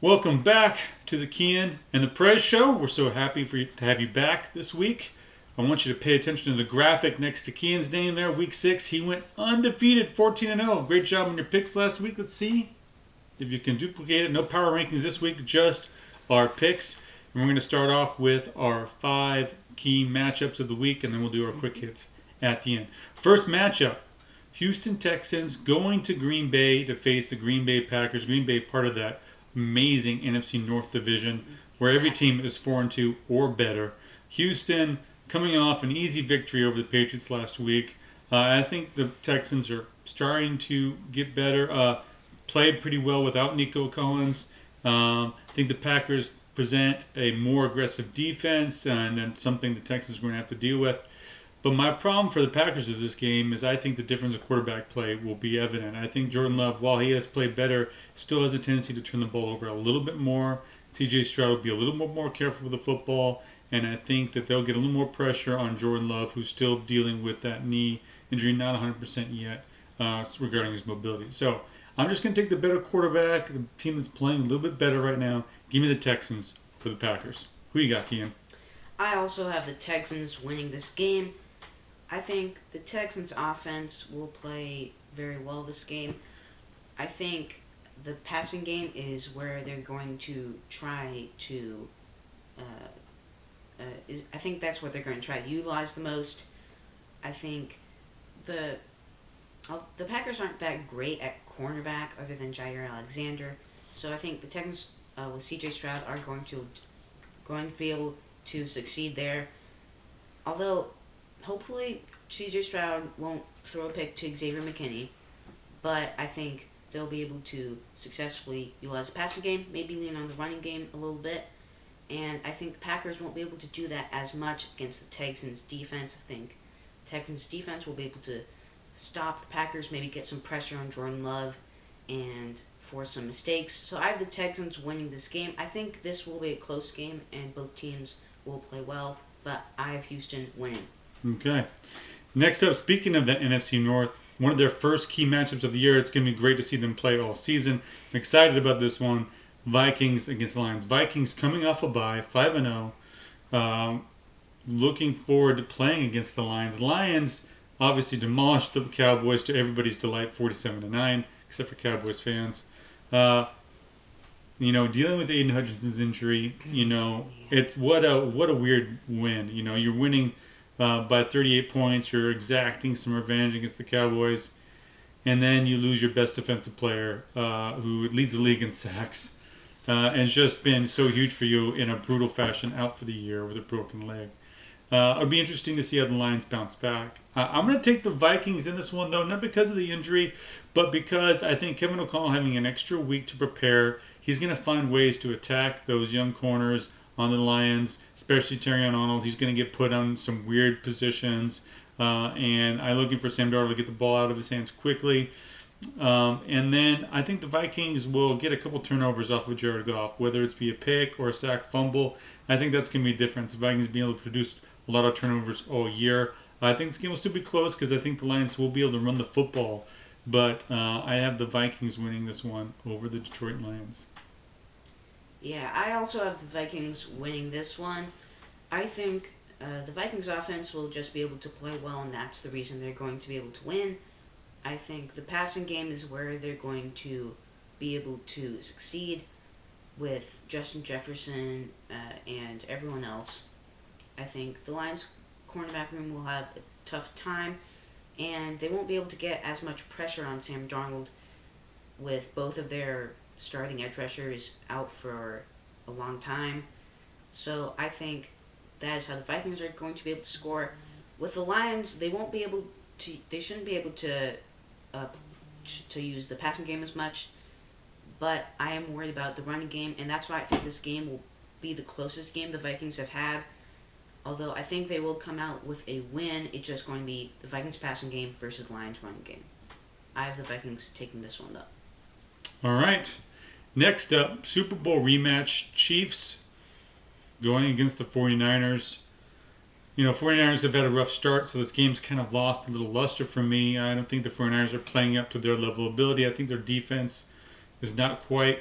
Welcome back to the Kian and the Perez Show. We're so happy to have you back this week. I want you to pay attention to the graphic next to Kian's name there. Week 6, he went undefeated, 14-0. Great job on your picks last week. Let's see if you can duplicate it. No power rankings this week, just our picks. And we're going to start off with our 5 key matchups of the week, and then we'll do our quick hits at the end. First matchup, Houston Texans going to Green Bay to face the Green Bay Packers. Green Bay part of that amazing NFC North division where every team is 4-2 or better. Houston coming off an easy victory over the Patriots last week. I think the Texans are starting to get better. Played pretty well without Nico Collins. I think the Packers present a more aggressive defense, and something the Texans are going to have to deal with. But my problem for the Packers is this game is I think the difference of quarterback play will be evident. I think Jordan Love, while he has played better, still has a tendency to turn the ball over a little bit more. C.J. Stroud will be a little more careful with the football, and I think that they'll get a little more pressure on Jordan Love, who's still dealing with that knee injury, not 100% yet regarding his mobility. So I'm just going to take the better quarterback, the team that's playing a little bit better right now. Give me the Texans for the Packers. Who you got, Kian? I also have the Texans winning this game. I think the Texans' offense will play very well this game. I think the passing game is where they're going to try to. I think that's what they're going to try to utilize the most. I think the Packers aren't that great at cornerback other than Jair Alexander, so I think the Texans with C.J. Stroud are going to be able to succeed there. Although, hopefully, C.J. Stroud won't throw a pick to Xavier McKinney, but I think they'll be able to successfully utilize the passing game, maybe lean on the running game a little bit, and I think the Packers won't be able to do that as much against the Texans' defense. I think Texans' defense will be able to stop the Packers, maybe get some pressure on Jordan Love, and force some mistakes. So I have the Texans winning this game. I think this will be a close game, and both teams will play well, but I have Houston winning. Okay. Next up, speaking of the NFC North, one of their first key matchups of the year. It's going to be great to see them play all season. I'm excited about this one. Vikings against Lions. Vikings coming off a bye, 5-0. Looking forward to playing against the Lions. Lions obviously demolished the Cowboys to everybody's delight, 47-9, except for Cowboys fans. Dealing with Aiden Hutchinson's injury, it's what a weird win. You're winning by 38 points. You're exacting some revenge against the Cowboys, and then you lose your best defensive player, who leads the league in sacks, and it's just been so huge for you in a brutal fashion, out for the year with a broken leg. It'll be interesting to see how the Lions bounce back. I'm going to take the Vikings in this one, though, not because of the injury, but because I think Kevin O'Connell having an extra week to prepare, he's going to find ways to attack those young corners on the Lions, especially Terrion Arnold. He's going to get put on some weird positions, and I'm looking for Sam Darnold to get the ball out of his hands quickly. And then I think the Vikings will get a couple turnovers off of Jared Goff, whether it's be a pick or a sack fumble. I think that's going to be a difference. The Vikings being able to produce a lot of turnovers all year. I think this game will still be close because I think the Lions will be able to run the football. But I have the Vikings winning this one over the Detroit Lions. Yeah, I also have the Vikings winning this one. I think the Vikings offense will just be able to play well, and that's the reason they're going to be able to win. I think the passing game is where they're going to be able to succeed with Justin Jefferson and everyone else. I think the Lions cornerback room will have a tough time, and they won't be able to get as much pressure on Sam Darnold with both of their starting edge rushers out for a long time. So I think that is how the Vikings are going to be able to score. With the Lions, they shouldn't be able to use the passing game as much, but I am worried about the running game, and that's why I think this game will be the closest game the Vikings have had. Although I think they will come out with a win, it's just going to be the Vikings passing game versus the Lions running game. I have the Vikings taking this one, though. All right. Next up, Super Bowl rematch. Chiefs going against the 49ers. 49ers have had a rough start, so this game's kind of lost a little luster for me. I don't think the 49ers are playing up to their level of ability. I think their defense is not quite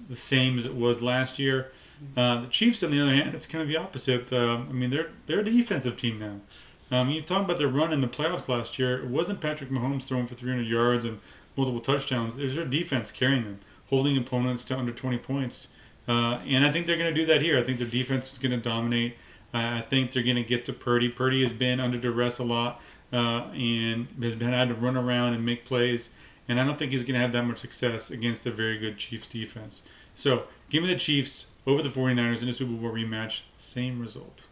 the same as it was last year. The Chiefs, on the other hand, it's kind of the opposite. I mean, they're a defensive team now. You talk about their run in the playoffs last year. It wasn't Patrick Mahomes throwing for 300 yards and multiple touchdowns. It was their defense carrying them, holding opponents to under 20 points. And I think they're going to do that here. I think their defense is going to dominate. I think they're going to get to Purdy. Purdy has been under duress a lot and has been had to run around and make plays. And I don't think he's going to have that much success against a very good Chiefs defense. So give me the Chiefs over the 49ers in a Super Bowl rematch. Same result.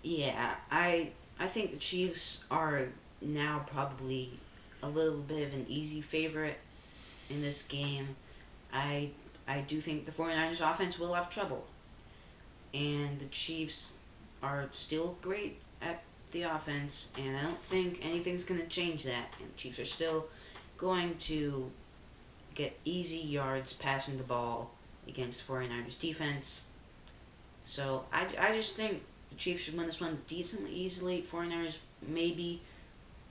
Yeah, I think the Chiefs are now probably a little bit of an easy favorite in this game. I do think the 49ers offense will have trouble. And the Chiefs are still great at the offense, and I don't think anything's going to change that. And the Chiefs are still going to get easy yards passing the ball against the 49ers defense. So I just think the Chiefs should win this one decently easily. 49ers maybe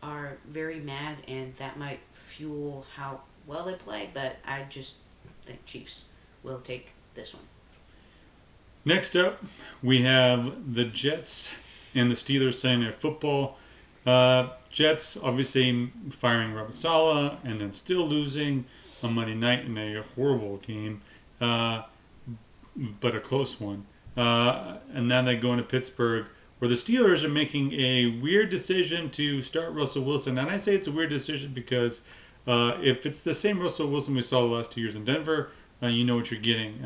are very mad, and that might fuel how well they play, but I just think Chiefs will take this one. Next up, we have the Jets and the Steelers Sunday Night Football. Jets obviously firing Robert Saleh and then still losing on Monday night in a horrible game, but a close one. And now they go into Pittsburgh, where the Steelers are making a weird decision to start Russell Wilson. And I say it's a weird decision because if it's the same Russell Wilson we saw the last 2 years in Denver, you know what you're getting.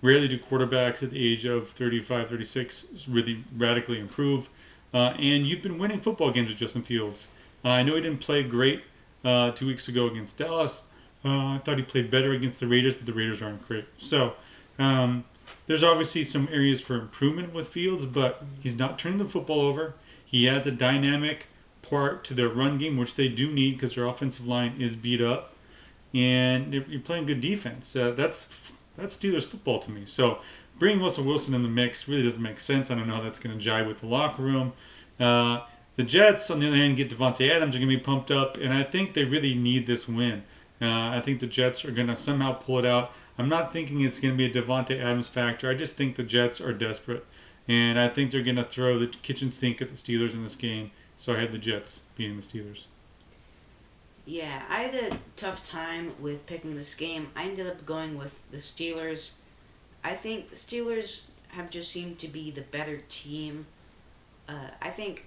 Rarely do quarterbacks at the age of 35, 36 really radically improve. And you've been winning football games with Justin Fields. I know he didn't play great 2 weeks ago against Dallas. I thought he played better against the Raiders, but the Raiders aren't great. So there's obviously some areas for improvement with Fields, but he's not turning the football over. He adds a dynamic part to their run game, which they do need because their offensive line is beat up. And you're playing good defense. That's Steelers football to me. So bringing Russell Wilson in the mix really doesn't make sense. I don't know how that's going to jive with the locker room. The Jets, on the other hand, get Devontae Adams. Are going to be pumped up, and I think they really need this win. I think the Jets are going to somehow pull it out. I'm not thinking it's going to be a Devontae Adams factor. I just think the Jets are desperate, and I think they're going to throw the kitchen sink at the Steelers in this game. So I had the Jets beating the Steelers. Yeah, I had a tough time with picking this game. I ended up going with the Steelers. I think the Steelers have just seemed to be the better team. I think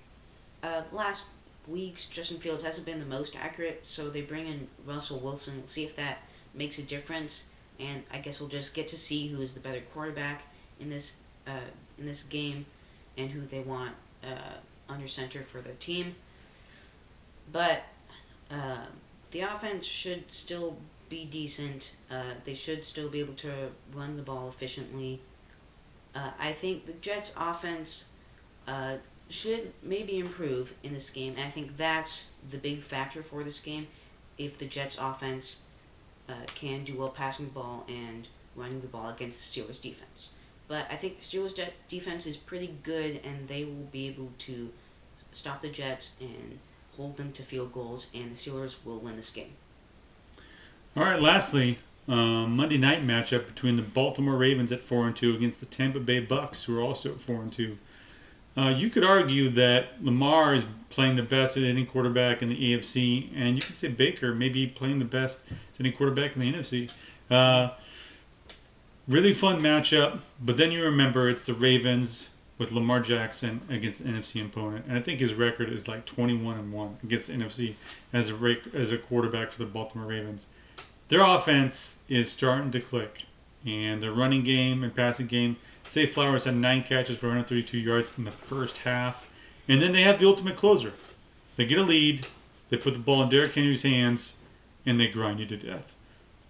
last week's Justin Fields hasn't been the most accurate, so they bring in Russell Wilson. We'll see if that makes a difference, and I guess we'll just get to see who is the better quarterback in this game and who they want under center for their team. But the offense should still be decent. They should still be able to run the ball efficiently. I think the Jets' offense should maybe improve in this game, and I think that's the big factor for this game. If the Jets' offense can do well passing the ball and running the ball against the Steelers' defense. But I think the Steelers' defense is pretty good, and they will be able to stop the Jets and hold them to field goals, and the Steelers will win this game. All right, lastly, Monday night matchup between the Baltimore Ravens at 4-2 against the Tampa Bay Bucks, who are also at 4-2. You could argue that Lamar is playing the best at any quarterback in the AFC, and you could say Baker may be playing the best at any quarterback in the NFC. Really fun matchup, but then you remember it's the Ravens with Lamar Jackson against an NFC opponent, and I think his record is like 21-1 against the NFC as a quarterback for the Baltimore Ravens. Their offense is starting to click, and their running game and passing game. Zay Flowers had 9 catches for 132 yards in the first half, and then they have the ultimate closer. They get a lead, they put the ball in Derrick Henry's hands, and they grind you to death.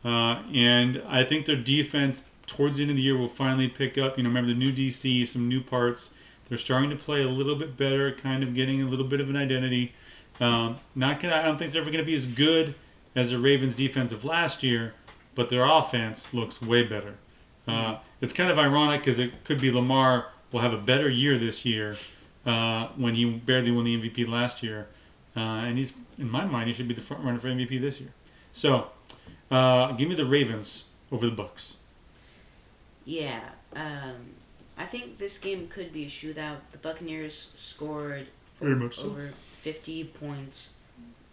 And I think their defense towards the end of the year will finally pick up. Remember the new DC, some new parts. They're starting to play a little bit better, kind of getting a little bit of an identity. I don't think they're ever going to be as good as the Ravens defense of last year, but their offense looks way better. It's kind of ironic because it could be Lamar will have a better year this year when he barely won the MVP last year. And he's, in my mind, he should be the front runner for MVP this year. So give me the Ravens over the Bucks. Yeah, I think this game could be a shootout. The Buccaneers scored Very much so. over 50 points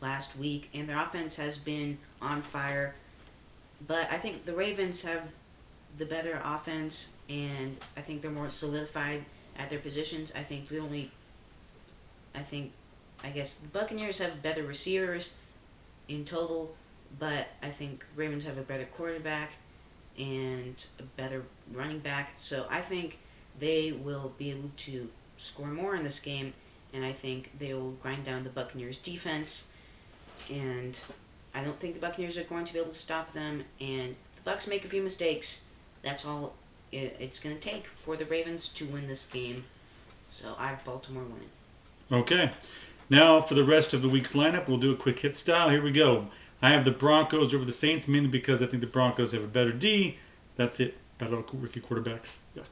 last week, and their offense has been on fire. But I think the Ravens have the better offense, and I think they're more solidified at their positions. I guess the Buccaneers have better receivers in total, but I think Ravens have a better quarterback and a better running back. So I think they will be able to score more in this game, and I think they will grind down the Buccaneers' defense. And I don't think the Buccaneers are going to be able to stop them. And if the Bucks make a few mistakes, that's all it's going to take for the Ravens to win this game. So I have Baltimore winning. Okay. Now for the rest of the week's lineup, we'll do a quick hit style. Here we go. I have the Broncos over the Saints, mainly because I think the Broncos have a better D. That's it. Battle of rookie quarterbacks. Yuck.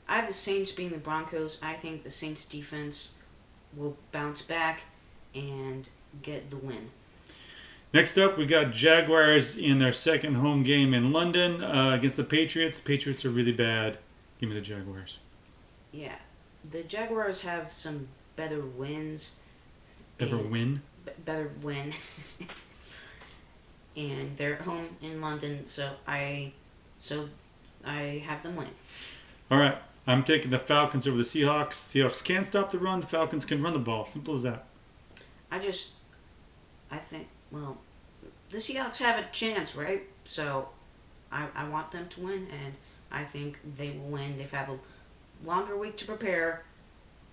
I have the Saints beating the Broncos. I think the Saints defense will bounce back and get the win. Next up, we got Jaguars in their second home game in London against the Patriots. Patriots are really bad. Give me the Jaguars. Yeah. The Jaguars have some better wins. Better win? Better win. And they're at home in London, so I have them winning. All right. I'm taking the Falcons over the Seahawks. Seahawks can't stop the run. The Falcons can run the ball. Simple as that. I think, well, the Seahawks have a chance, right? So I want them to win, and I think they will win. They've had a longer week to prepare,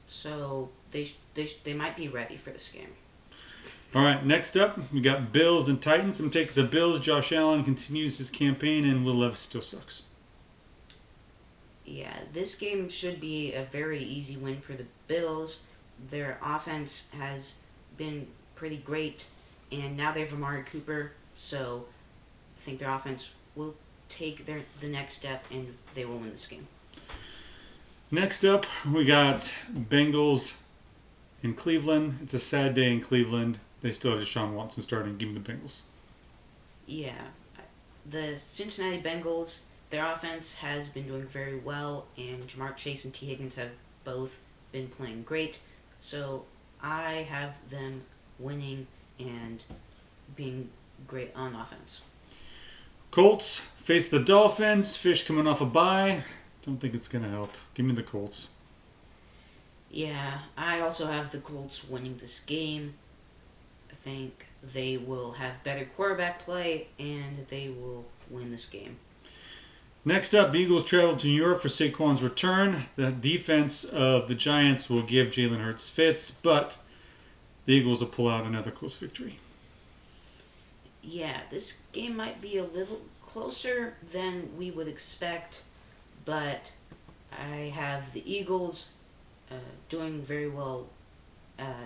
so they might be ready for this game. All right, next up, we got Bills and Titans. I'm taking the Bills. Josh Allen continues his campaign, and Will Levis still sucks. Yeah, this game should be a very easy win for the Bills. Their offense has been pretty great, and now they have Amari Cooper, so I think their offense will take the next step, and they will win this game. Next up, we got Bengals in Cleveland. It's a sad day in Cleveland. They still have Deshaun Watson starting. Give me the Bengals. Yeah, the Cincinnati Bengals, their offense has been doing very well, and Jamar Chase and T. Higgins have both been playing great. So I have them winning and being great on offense. Colts face the Dolphins. Fish coming off a bye. Don't think it's going to help. Give me the Colts. Yeah, I also have the Colts winning this game. I think they will have better quarterback play, and they will win this game. Next up, Eagles travel to New York for Saquon's return. The defense of the Giants will give Jalen Hurts fits, but the Eagles will pull out another close victory. Yeah, this game might be a little closer than we would expect, but I have the Eagles doing very well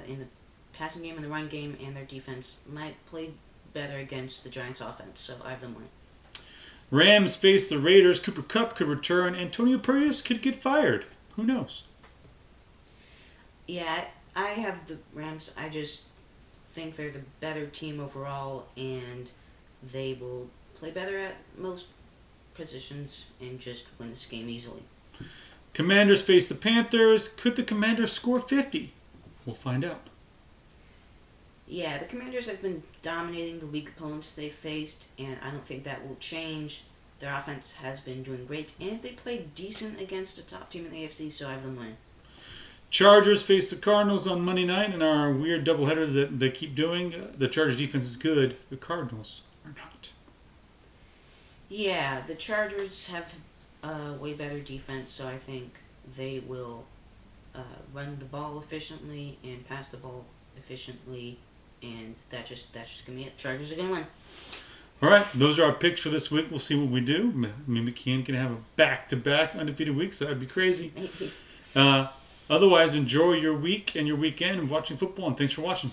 in the passing game and the run game, and their defense might play better against the Giants' offense, so I have them winning. Rams face the Raiders. Cooper Kupp could return. Antonio Pierce could get fired. Who knows? Yeah, I have the Rams. I just think they're the better team overall, and they will play better at most positions and just win this game easily. Commanders face the Panthers. Could the Commanders score 50? We'll find out. Yeah, the Commanders have been dominating the weak opponents they faced, and I don't think that will change. Their offense has been doing great, and they played decent against a top team in the AFC, so I have them winning. Chargers face the Cardinals on Monday night in our weird doubleheaders that they keep doing. The Chargers defense is good. The Cardinals are not. Yeah, the Chargers have a way better defense, so I think they will run the ball efficiently and pass the ball efficiently, and that's just gonna be it. Chargers are gonna win. All right, those are our picks for this week. We'll see what we do. Me and McKeon can have a back-to-back undefeated week, so that would be crazy. Otherwise, enjoy your week and your weekend of watching football, and thanks for watching.